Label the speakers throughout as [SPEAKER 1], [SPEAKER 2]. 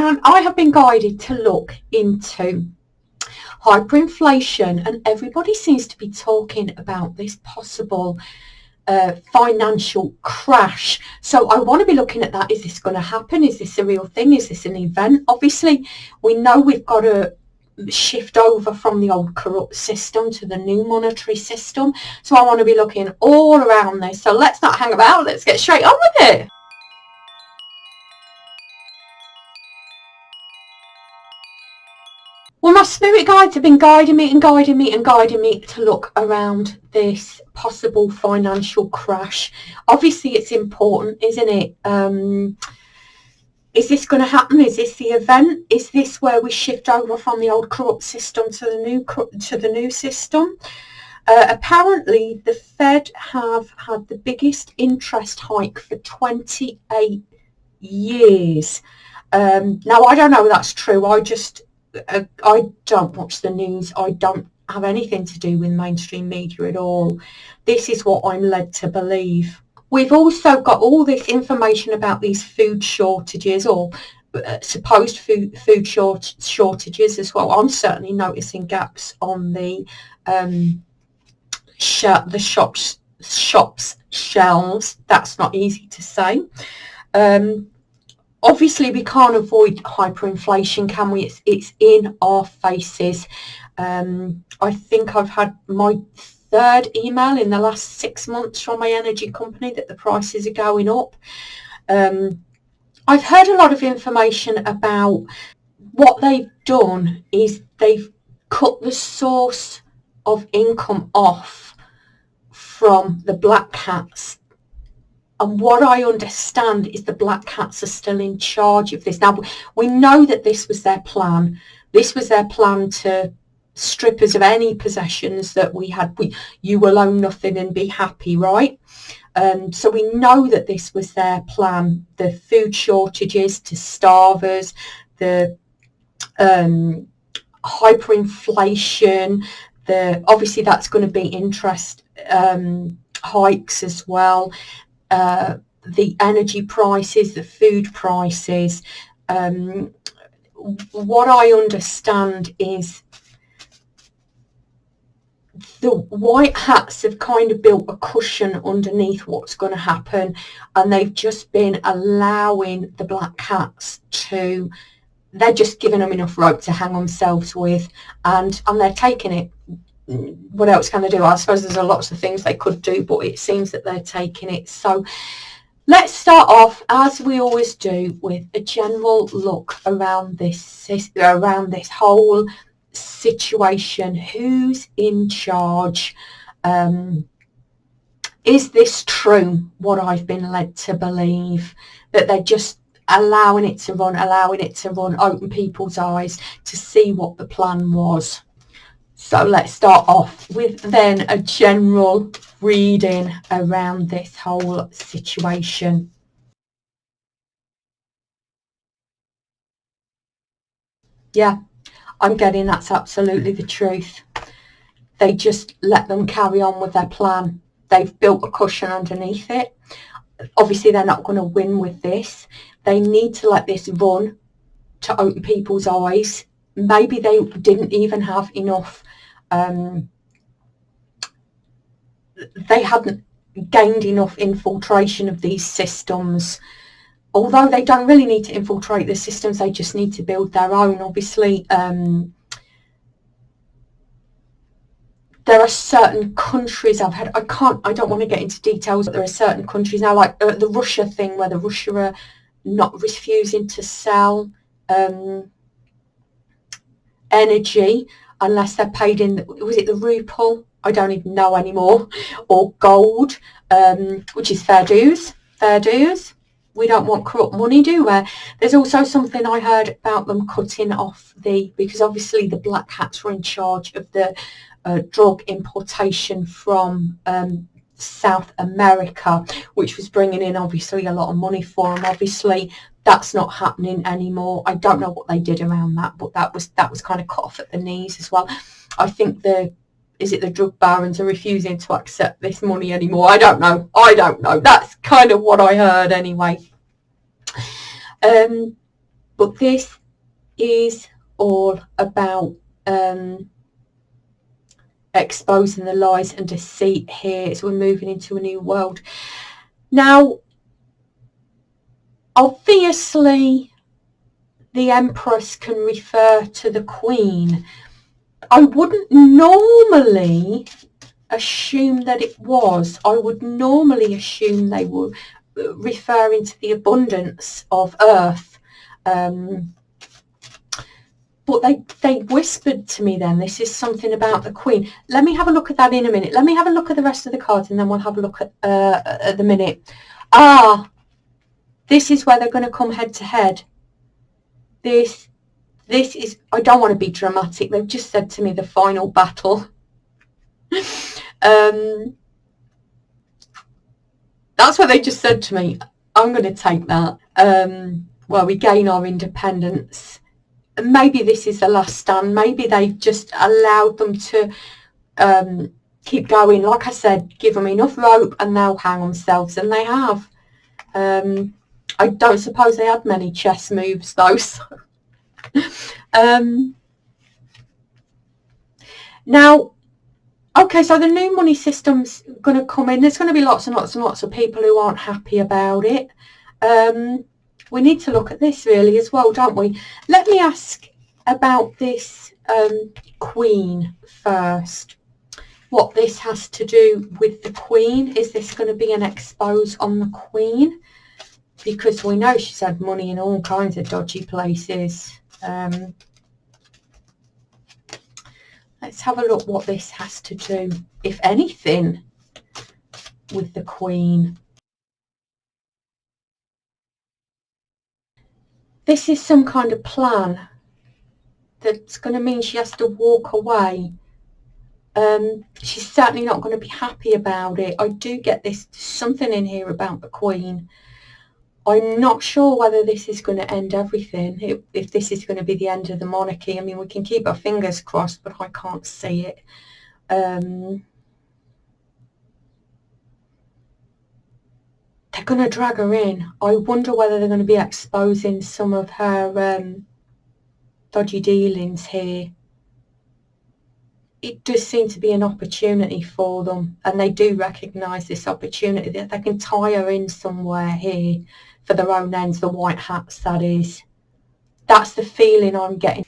[SPEAKER 1] and I have been guided to look into hyperinflation, and everybody seems to be talking about this possible financial crash. So I want to be looking at that. Is this going to happen? Is this a real thing? Is this an event? Obviously, we know we've got to shift over from the old corrupt system to the new monetary system. So I want to be looking all around this. So let's not hang about. Let's get straight on with it. Well, my spirit guides have been guiding me to look around this possible financial crash. Obviously, it's important, isn't it? Is this going to happen? Is this the event? Is this where we shift over from the old corrupt system to the new system? Apparently, the Fed have had the biggest interest hike for 28 years. Now, I don't know if that's true. I don't watch the news. I don't have anything to do with mainstream media at all. This is what I'm led to believe. We've also got all this information about these food shortages, or supposed food shortages as well. I'm certainly noticing gaps on the shops shelves. That's not easy to say. Obviously, we can't avoid hyperinflation, can we? It's in our faces. I think I've had my third email in the last 6 months from my energy company that the prices are going up. I've heard a lot of information about what they've done is they've cut the source of income off from the black hats. And what I understand is the black hats are still in charge of this. Now, we know that this was their plan. This was their plan to strip us of any possessions that we had. You will own nothing and be happy, right? So we know that this was their plan. The food shortages to starve us, the hyperinflation, obviously that's going to be interest hikes as well. The energy prices, the food prices. What I understand is the white hats have kind of built a cushion underneath what's going to happen, and they've just been allowing the black hats they're just giving them enough rope to hang themselves with, and they're taking it. What else can they do? I suppose there's lots of things they could do, but it seems that they're taking it. So let's start off, as we always do, with a general look around this whole situation. Who's in charge? Is this true, what I've been led to believe, that they're just allowing it to run, open people's eyes to see what the plan was? So let's start off with then a general reading around this whole situation. Yeah, I'm getting that's absolutely the truth. They just let them carry on with their plan. They've built a cushion underneath it. Obviously, they're not going to win with this. They need to let this run to open people's eyes. Maybe they didn't even have enough. They hadn't gained enough infiltration of these systems. Although they don't really need to infiltrate the systems, they just need to build their own. Obviously, there are certain countries I've had. I don't want to get into details, but there are certain countries now, like the Russia thing, where the Russia are not refusing to sell energy unless they're paid in, was it the ruble? I don't even know anymore, or gold, which is fair dues. We don't want corrupt money, do we? There's also something I heard about them cutting off because obviously the black hats were in charge of the drug importation from South America, which was bringing in obviously a lot of money for them. Obviously, that's not happening anymore. I don't know what they did around that, but that was kind of cut off at the knees as well. I think the drug barons are refusing to accept this money anymore. I don't know. That's kind of what I heard anyway. But But this is all about exposing the lies and deceit here as we're moving into a new world. Now, obviously, the Empress can refer to the Queen. I wouldn't normally assume that it was. I would normally assume they were referring to the abundance of Earth. But they whispered to me then, this is something about the Queen. Let me have a look at that in a minute. Let me have a look at the rest of the cards and then we'll have a look at the minute. This is where they're going to come head to head. This is, I don't want to be dramatic. They've just said to me the final battle. That's what they just said to me. I'm going to take that. Well, we gain our independence. Maybe this is the last stand. Maybe they've just allowed them to keep going. Like I said, give them enough rope and they'll hang themselves, and they have. I don't suppose they had many chess moves though. So. Now, okay, so the new money system's going to come in. There's going to be lots and lots and lots of people who aren't happy about it. We need to look at this really as well, don't we? Let me ask about this Queen first. What this has to do with the Queen. Is this going to be an expose on the Queen? Because we know she's had money in all kinds of dodgy places. Let's have a look what this has to do, if anything, with the Queen. This is some kind of plan that's going to mean she has to walk away. She's certainly not going to be happy about it. I do get this, something in here about the Queen. I'm not sure whether this is going to end everything, if this is going to be the end of the monarchy. I mean, we can keep our fingers crossed, but I can't see it. They're going to drag her in. I wonder whether they're going to be exposing some of her dodgy dealings here. It does seem to be an opportunity for them, and they do recognise this opportunity, that they can tie her in somewhere here for their own ends, the white hats, that is. That's the feeling I'm getting.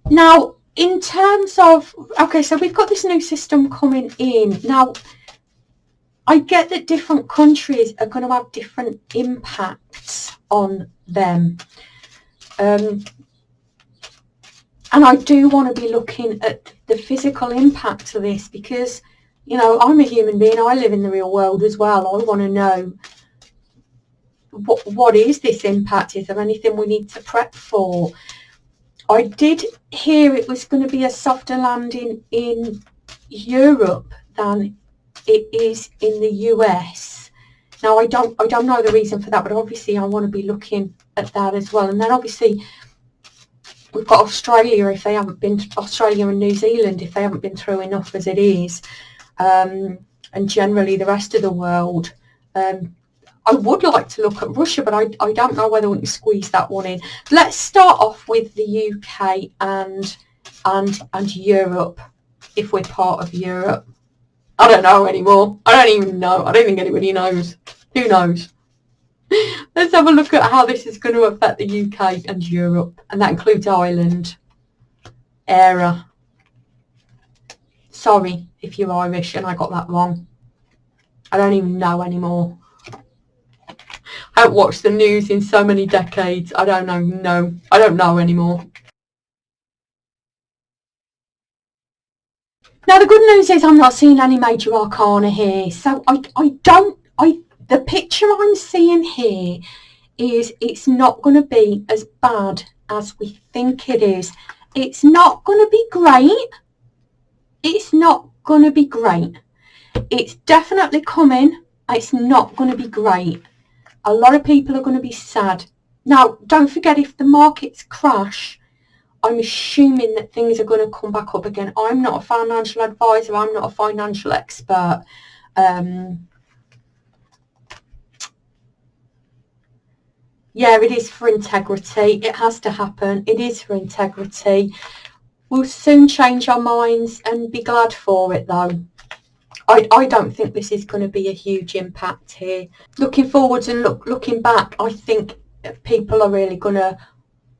[SPEAKER 1] Now, in terms of, okay, so we've got this new system coming in. Now, I get that different countries are going to have different impacts on them. And I do want to be looking at the physical impact of this because, you know, I'm a human being. I live in the real world as well. I want to know what is this impact? Is there anything we need to prep for? I did hear it was going to be a softer landing in Europe than it is in the US. Now, I don't know the reason for that, but obviously I want to be looking at that as well. And then obviously we've got Australia, if they haven't been, Australia and New Zealand, if they haven't been through enough as it is, and generally the rest of the world. I would like to look at Russia, but I don't know whether we can squeeze that one in. Let's start off with the UK and Europe, if we're part of Europe. I don't know anymore. I don't even know. I don't think anybody knows. Who knows? Let's have a look at how this is going to affect the UK and Europe, and that includes Ireland. Era. Sorry if you're Irish and I got that wrong. I don't even know anymore. I haven't watched the news in so many decades. I don't know. No, I don't know anymore. Now the good news is I'm not seeing any major arcana here. So the picture I'm seeing here is it's not going to be as bad as we think it is. It's not going to be great. It's not going to be great. It's definitely coming. It's not going to be great. A lot of people are going to be sad. Now, don't forget, if the markets crash, I'm assuming that things are going to come back up again. I'm not a financial advisor. I'm not a financial expert. Yeah, it is for integrity. It has to happen. It is for integrity. We'll soon change our minds and be glad for it, though. I don't think this is going to be a huge impact here. Looking forwards and looking back, I think people are really going to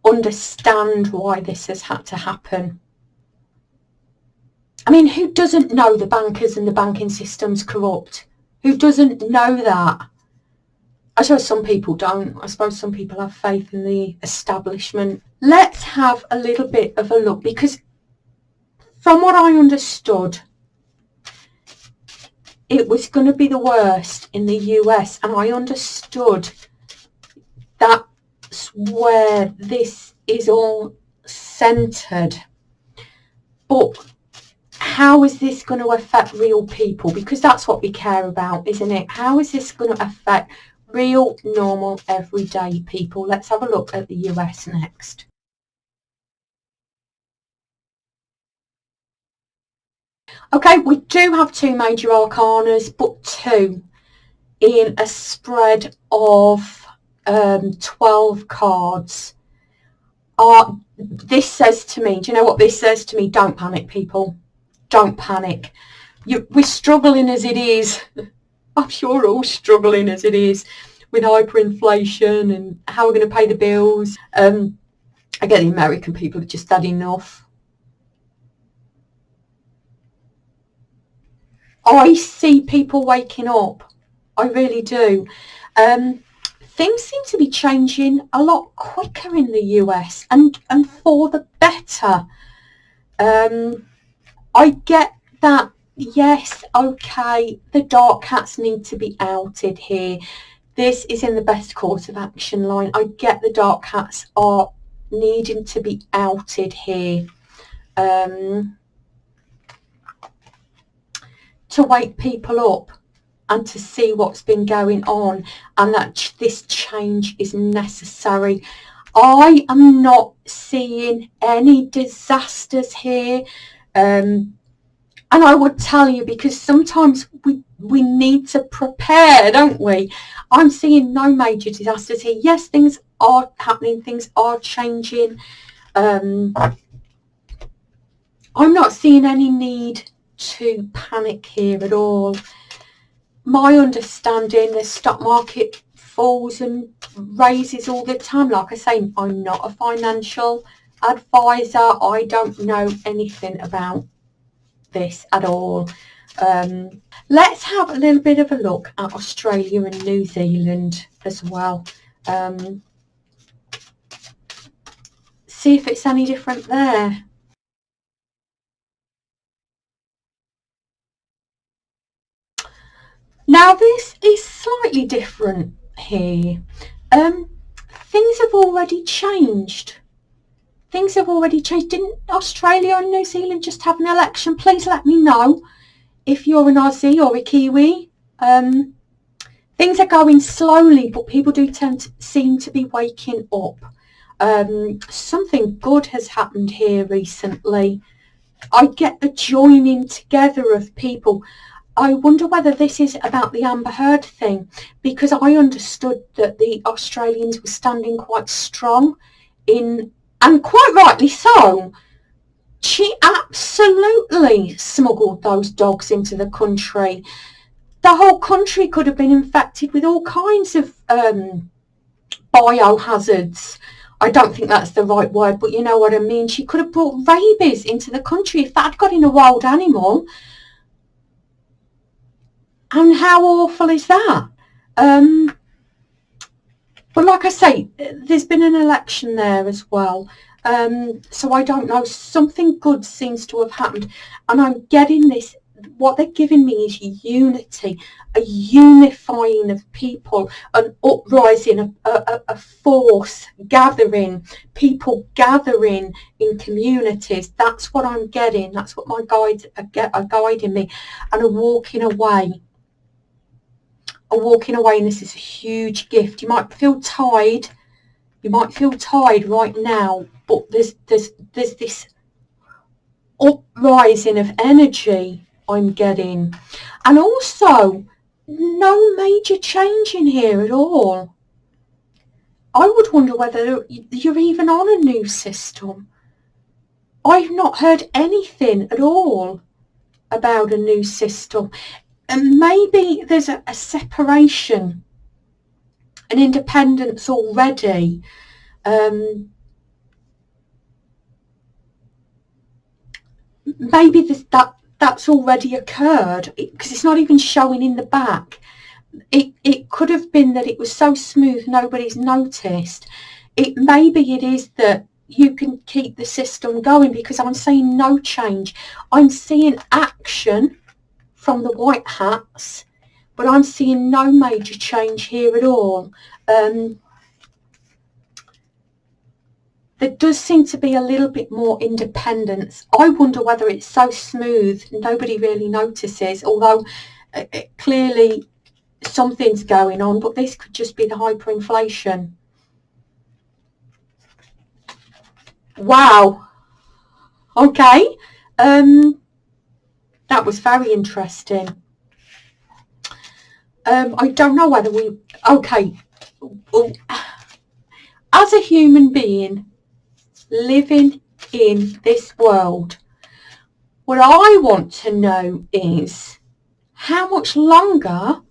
[SPEAKER 1] understand why this has had to happen. I mean, who doesn't know the bankers and the banking system's corrupt? Who doesn't know that? I suppose some people don't. I suppose some people have faith in the establishment. Let's have a little bit of a look, because from what I understood, it was going to be the worst in the US, and I understood that's where this is all centred. But how is this going to affect real people? Because that's what we care about, isn't it? How is this going to affect real, normal, everyday people? Let's have a look at the US next. Okay, we do have two major arcanas, but two in a spread of 12 cards. This says to me, do you know what this says to me? Don't panic, people. Don't panic. We're struggling as it is. I'm sure we're all struggling as it is with hyperinflation and how we're going to pay the bills. I get the American people have just had enough. I see people waking up. I really do. Things seem to be changing a lot quicker in the US and for the better. I get that, yes, okay, the dark cats need to be outed here. This is in the best course of action line. I get the dark cats are needing to be outed here. To wake people up and to see what's been going on, and that this change is necessary. I am not seeing any disasters here, and I would tell you, because sometimes we need to prepare, don't we? I'm seeing no major disasters here. Yes, things are happening, things are changing. I'm not seeing any need to panic here at all. My understanding, the stock market falls and raises all the time. Like I say, I'm not a financial advisor. I don't know anything about this at all. Let's have a little bit of a look at Australia and New Zealand as well. See if it's any different there. Now this is slightly different here. Things have already changed. Things have already changed. Didn't Australia and New Zealand just have an election? Please let me know if you're an Aussie or a Kiwi. Things are going slowly, but people do seem to be waking up. Something good has happened here recently. I get the joining together of people. I wonder whether this is about the Amber Heard thing, because I understood that the Australians were standing quite strong in, and quite rightly so. She absolutely smuggled those dogs into the country. The whole country could have been infected with all kinds of biohazards. I don't think that's the right word, but you know what I mean. She could have brought rabies into the country if that had got in a wild animal. And how awful is that? But like I say, there's been an election there as well. So I don't know, something good seems to have happened. And I'm getting this, what they're giving me is unity, a unifying of people, an uprising, a force gathering, people gathering in communities. That's what I'm getting. That's what my guides are guiding me, and are walking away. And this is a huge gift. You might feel tired. You might feel tired right now, but there's this uprising of energy I'm getting, and also no major change in here at all. I would wonder whether you're even on a new system. I've not heard anything at all about a new system. And maybe there's a separation, an independence already. Maybe that's already occurred, because it's not even showing in the back. It could have been that it was so smooth nobody's noticed. Maybe it is that you can keep the system going, because I'm seeing no change. I'm seeing action from the white hats, but I'm seeing no major change here at all. There does seem to be a little bit more independence. I wonder whether it's so smooth nobody really notices, although clearly something's going on, but this could just be the hyperinflation. Wow. Okay. That was very interesting. I don't know whether okay. As a human being living in this world, what I want to know is, how much longer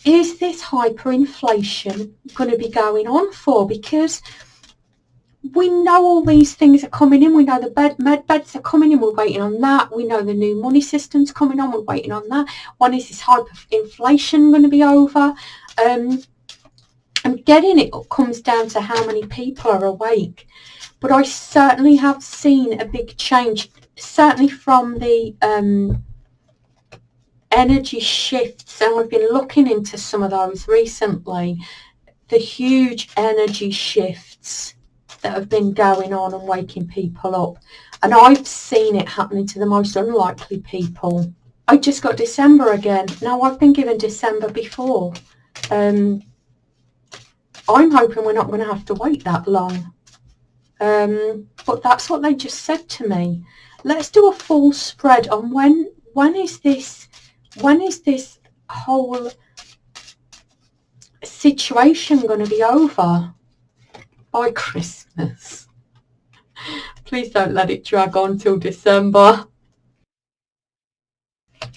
[SPEAKER 1] is this hyperinflation going to be going on for? Because we know all these things are coming in. We know the med beds are coming in. We're waiting on that. We know the new money system's coming on. We're waiting on that. When is this hyperinflation going to be over? And getting it comes down to how many people are awake. But I certainly have seen a big change, certainly from the energy shifts, and I've been looking into some of those recently, the huge energy shifts that have been going on and waking people up. And I've seen it happening to the most unlikely people. I just got December again. Now, I've been given December before. I'm hoping we're not going to have to wait that long. But that's what they just said to me. Let's do a full spread on when is this whole situation going to be over? By Christmas. Please don't let it drag on till December.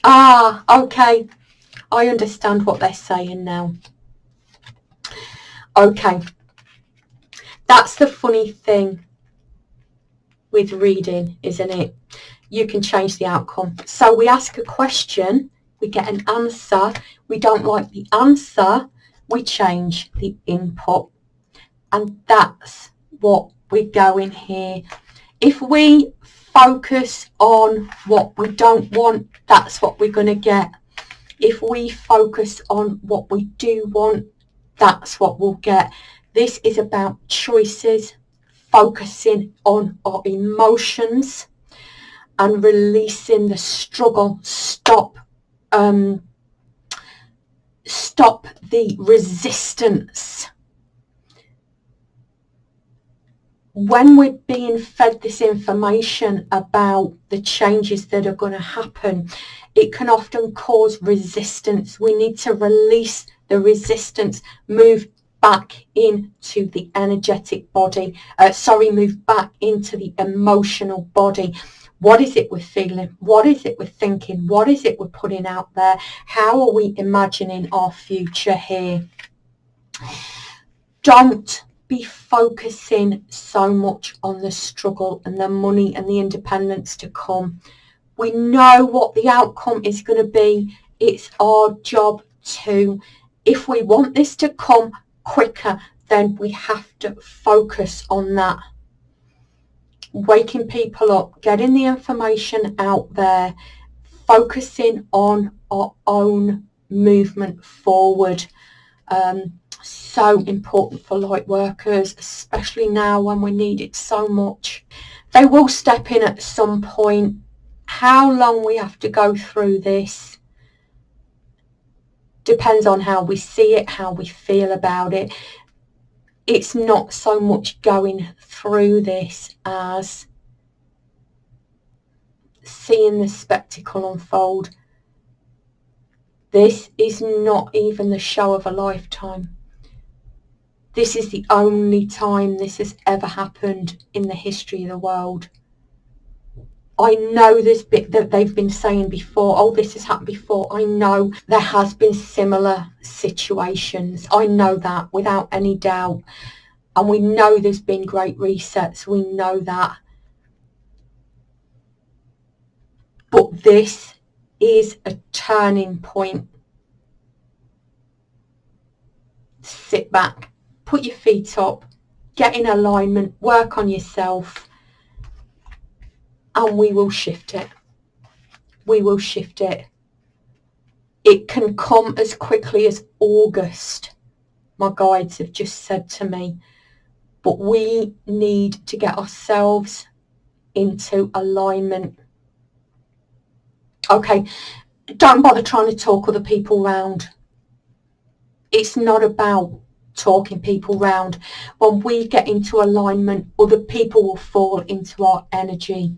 [SPEAKER 1] Ah, okay. I understand what they're saying now. Okay. That's the funny thing with reading, isn't it? You can change the outcome. So we ask a question, we get an answer. We don't like the answer, we change the input. And that's what we're going here. If we focus on what we don't want, that's what we're going to get. If we focus on what we do want, that's what we'll get. This is about choices, focusing on our emotions and releasing the struggle. Stop the resistance. When we're being fed this information about the changes that are going to happen, it can often cause resistance. We need to release the resistance, move back into the energetic body, move back into the emotional body. What is it we're feeling? What is it we're thinking? What is it we're putting out there? How are we imagining our future here? Don't be focusing so much on the struggle and the money and the independence to come. We know what the outcome is going to be. It's our job to, if we want this to come quicker, then we have to focus on that. Waking people up, getting the information out there, focusing on our own movement forward. So important for light workers, especially now when we need it so much. They will step in at some point. How long we have to go through this depends on how we see it, how we feel about it. It's not so much going through this as seeing the spectacle unfold. This is not even the show of a lifetime. This is the only time this has ever happened in the history of the world. I know this bit that they've been saying before, oh, this has happened before. I know there has been similar situations. I know that without any doubt. And we know there's been great resets. We know that. But this is a turning point. Sit back, put your feet up, get in alignment, work on yourself, and we will shift it. We will shift it. It can come as quickly as August, my guides have just said to me. But we need to get ourselves into alignment. Okay, don't bother trying to talk other people round. It's not about talking people round. When we get into alignment, other people will fall into our energy.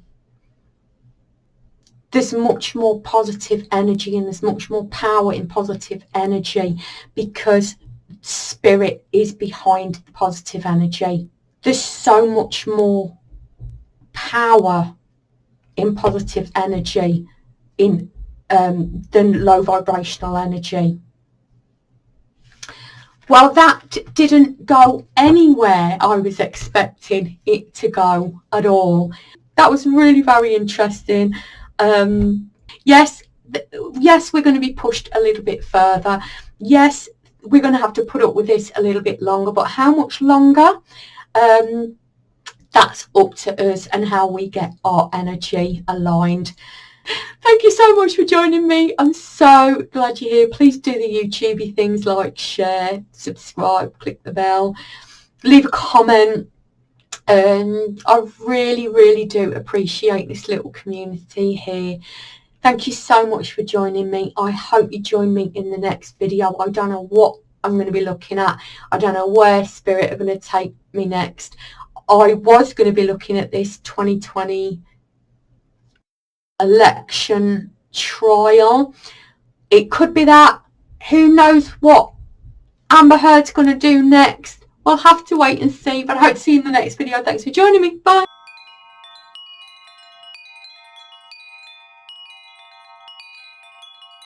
[SPEAKER 1] There's much more positive energy and there's much more power in positive energy because spirit is behind the positive energy. There's so much more power in positive energy than low vibrational energy. Well, that didn't go anywhere I was expecting it to go at all. That was really very interesting. Yes, we're going to be pushed a little bit further. Yes, we're going to have to put up with this a little bit longer, but how much longer? That's up to us and how we get our energy aligned. Thank you so much for joining me. I'm so glad you're here. Please do the YouTubey things like share, subscribe, click the bell, leave a comment. I really, really do appreciate this little community here. Thank you so much for joining me. I hope you join me in the next video. I don't know what I'm going to be looking at. I don't know where Spirit are going to take me next. I was going to be looking at this 2020 election trial. It could be that. Who knows what Amber Heard's going to do next? We'll have to wait and see, but I hope to see you in the next video. Thanks for joining me. Bye.